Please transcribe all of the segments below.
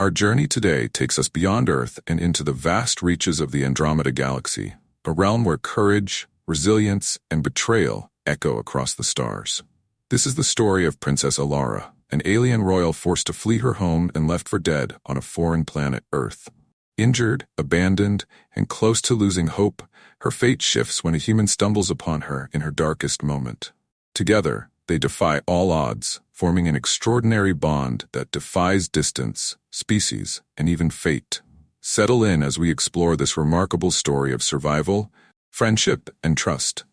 Our journey today takes us beyond Earth and into the vast reaches of the Andromeda Galaxy, a realm where courage, resilience, and betrayal echo across the stars. This is the story of Princess Alara, an alien royal forced to flee her home and left for dead on a foreign planet, Earth. Injured, abandoned, and close to losing hope, her fate shifts when a human stumbles upon her in her darkest moment. Together, they defy all odds, forming an extraordinary bond that defies distance, species, and even fate. Settle in as we explore this remarkable story of survival, friendship, and trust.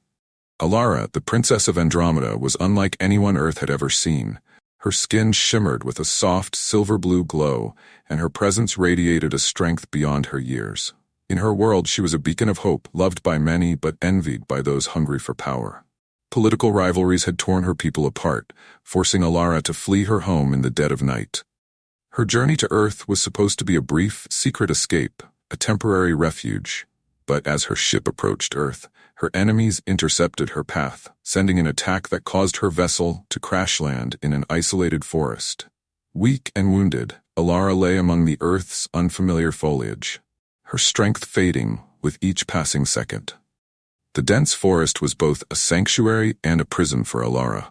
Alara, the Princess of Andromeda, was unlike anyone Earth had ever seen. Her skin shimmered with a soft, silver-blue glow, and her presence radiated a strength beyond her years. In her world, she was a beacon of hope, loved by many but envied by those hungry for power. Political rivalries had torn her people apart, forcing Alara to flee her home in the dead of night. Her journey to Earth was supposed to be a brief, secret escape, a temporary refuge. But as her ship approached Earth, her enemies intercepted her path, sending an attack that caused her vessel to crash land in an isolated forest. Weak and wounded, Alara lay among the Earth's unfamiliar foliage, her strength fading with each passing second. The dense forest was both a sanctuary and a prison for Alara.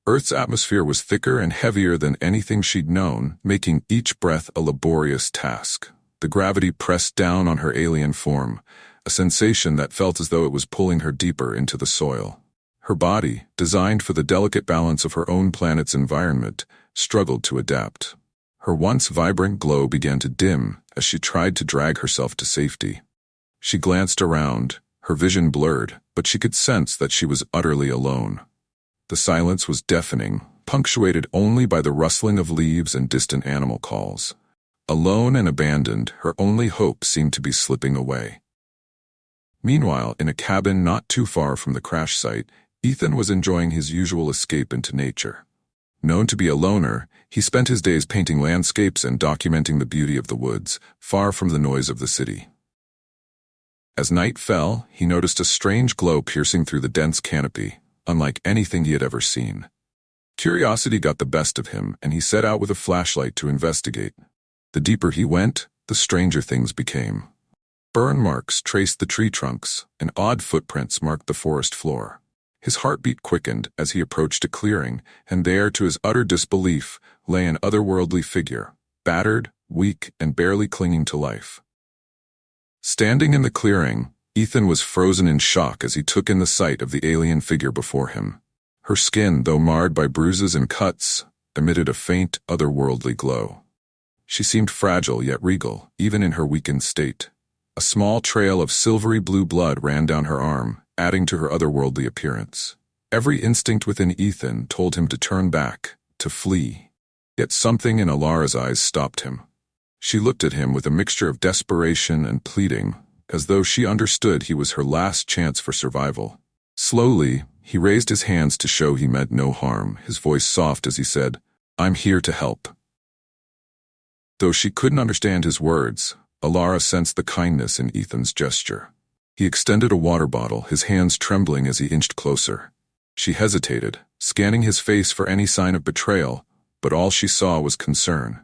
Earth's atmosphere was thicker and heavier than anything she'd known, making each breath a laborious task. The gravity pressed down on her alien form, a sensation that felt as though it was pulling her deeper into the soil. Her body, designed for the delicate balance of her own planet's environment, struggled to adapt. Her once vibrant glow began to dim as she tried to drag herself to safety. She glanced around, her vision blurred, but she could sense that she was utterly alone. The silence was deafening, punctuated only by the rustling of leaves and distant animal calls. Alone and abandoned, her only hope seemed to be slipping away. Meanwhile, in a cabin not too far from the crash site, Ethan was enjoying his usual escape into nature. Known to be a loner, he spent his days painting landscapes and documenting the beauty of the woods, far from the noise of the city. As night fell, he noticed a strange glow piercing through the dense canopy, unlike anything he had ever seen. Curiosity got the best of him, and he set out with a flashlight to investigate. The deeper he went, the stranger things became. Burn marks traced the tree trunks, and odd footprints marked the forest floor. His heartbeat quickened as he approached a clearing, and there, to his utter disbelief, lay an otherworldly figure, battered, weak, and barely clinging to life. Standing in the clearing, Ethan was frozen in shock as he took in the sight of the alien figure before him. Her skin, though marred by bruises and cuts, emitted a faint, otherworldly glow. She seemed fragile yet regal, even in her weakened state. A small trail of silvery blue blood ran down her arm, adding to her otherworldly appearance. Every instinct within Ethan told him to turn back, to flee. Yet something in Alara's eyes stopped him. She looked at him with a mixture of desperation and pleading, as though she understood he was her last chance for survival. Slowly, he raised his hands to show he meant no harm, his voice soft as he said, "I'm here to help." Though she couldn't understand his words, Alara sensed the kindness in Ethan's gesture. He extended a water bottle, his hands trembling as he inched closer. She hesitated, scanning his face for any sign of betrayal, but all she saw was concern.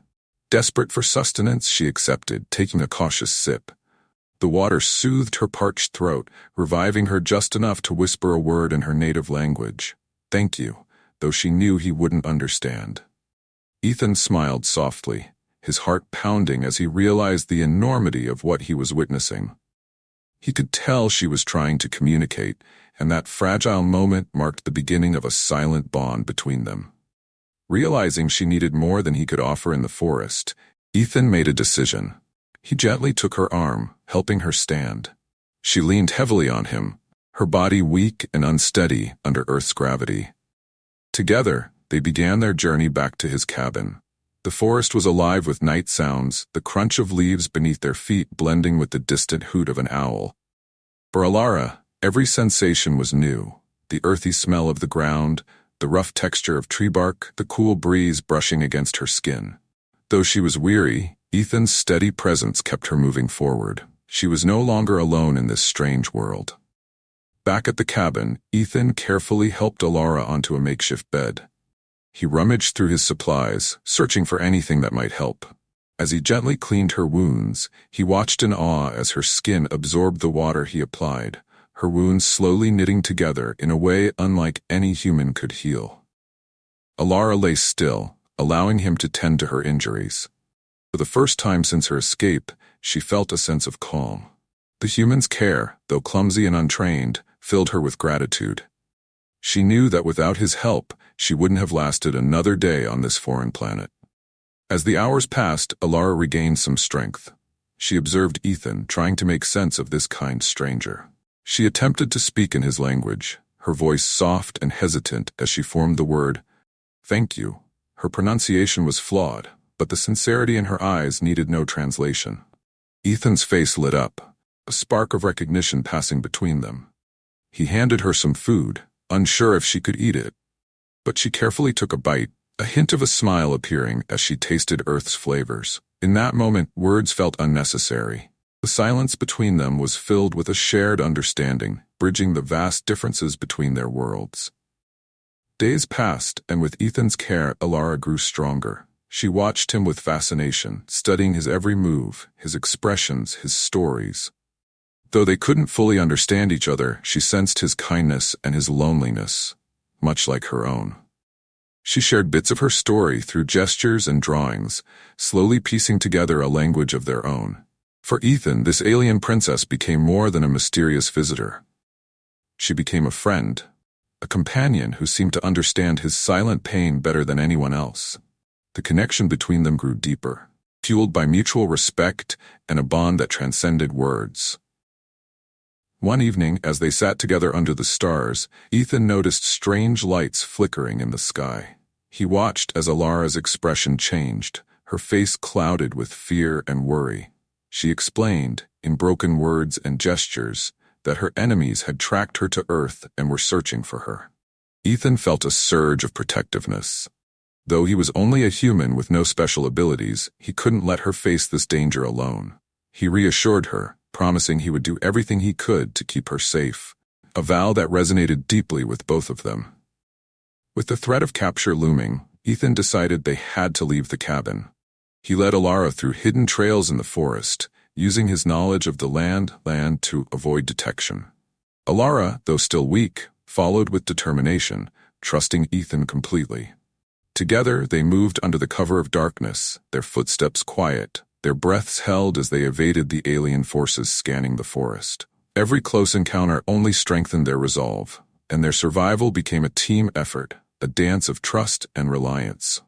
Desperate for sustenance, she accepted, taking a cautious sip. The water soothed her parched throat, reviving her just enough to whisper a word in her native language. "Thank you," though she knew he wouldn't understand. Ethan smiled softly, his heart pounding as he realized the enormity of what he was witnessing. He could tell she was trying to communicate, and that fragile moment marked the beginning of a silent bond between them. Realizing she needed more than he could offer in the forest, Ethan made a decision. He gently took her arm, helping her stand. She leaned heavily on him, her body weak and unsteady under Earth's gravity. Together, they began their journey back to his cabin. The forest was alive with night sounds, the crunch of leaves beneath their feet blending with the distant hoot of an owl. For Alara, every sensation was new: the earthy smell of the ground, the rough texture of tree bark, the cool breeze brushing against her skin. Though she was weary, Ethan's steady presence kept her moving forward. She was no longer alone in this strange world. Back at the cabin, Ethan carefully helped Alara onto a makeshift bed. He rummaged through his supplies, searching for anything that might help. As he gently cleaned her wounds, he watched in awe as her skin absorbed the water he applied, her wounds slowly knitting together in a way unlike any human could heal. Alara lay still, allowing him to tend to her injuries. For the first time since her escape, she felt a sense of calm. The human's care, though clumsy and untrained, filled her with gratitude. She knew that without his help, she wouldn't have lasted another day on this foreign planet. As the hours passed, Alara regained some strength. She observed Ethan trying to make sense of this kind stranger. She attempted to speak in his language, her voice soft and hesitant as she formed the word, "Thank you." Her pronunciation was flawed, but the sincerity in her eyes needed no translation. Ethan's face lit up, a spark of recognition passing between them. He handed her some food, unsure if she could eat it. But she carefully took a bite, a hint of a smile appearing as she tasted Earth's flavors. In that moment, words felt unnecessary. The silence between them was filled with a shared understanding, bridging the vast differences between their worlds. Days passed, and with Ethan's care, Alara grew stronger. She watched him with fascination, studying his every move, his expressions, his stories. Though they couldn't fully understand each other, she sensed his kindness and his loneliness, much like her own. She shared bits of her story through gestures and drawings, slowly piecing together a language of their own. For Ethan, this alien princess became more than a mysterious visitor. She became a friend, a companion who seemed to understand his silent pain better than anyone else. The connection between them grew deeper, fueled by mutual respect and a bond that transcended words. One evening, as they sat together under the stars, Ethan noticed strange lights flickering in the sky. He watched as Alara's expression changed, her face clouded with fear and worry. She explained, in broken words and gestures, that her enemies had tracked her to Earth and were searching for her. Ethan felt a surge of protectiveness. Though he was only a human with no special abilities, he couldn't let her face this danger alone. He reassured her, promising he would do everything he could to keep her safe, a vow that resonated deeply with both of them. With the threat of capture looming, Ethan decided they had to leave the cabin. He led Alara through hidden trails in the forest, using his knowledge of the land to avoid detection. Alara, though still weak, followed with determination, trusting Ethan completely. Together, they moved under the cover of darkness, their footsteps quiet, their breaths held as they evaded the alien forces scanning the forest. Every close encounter only strengthened their resolve, and their survival became a team effort, a dance of trust and reliance.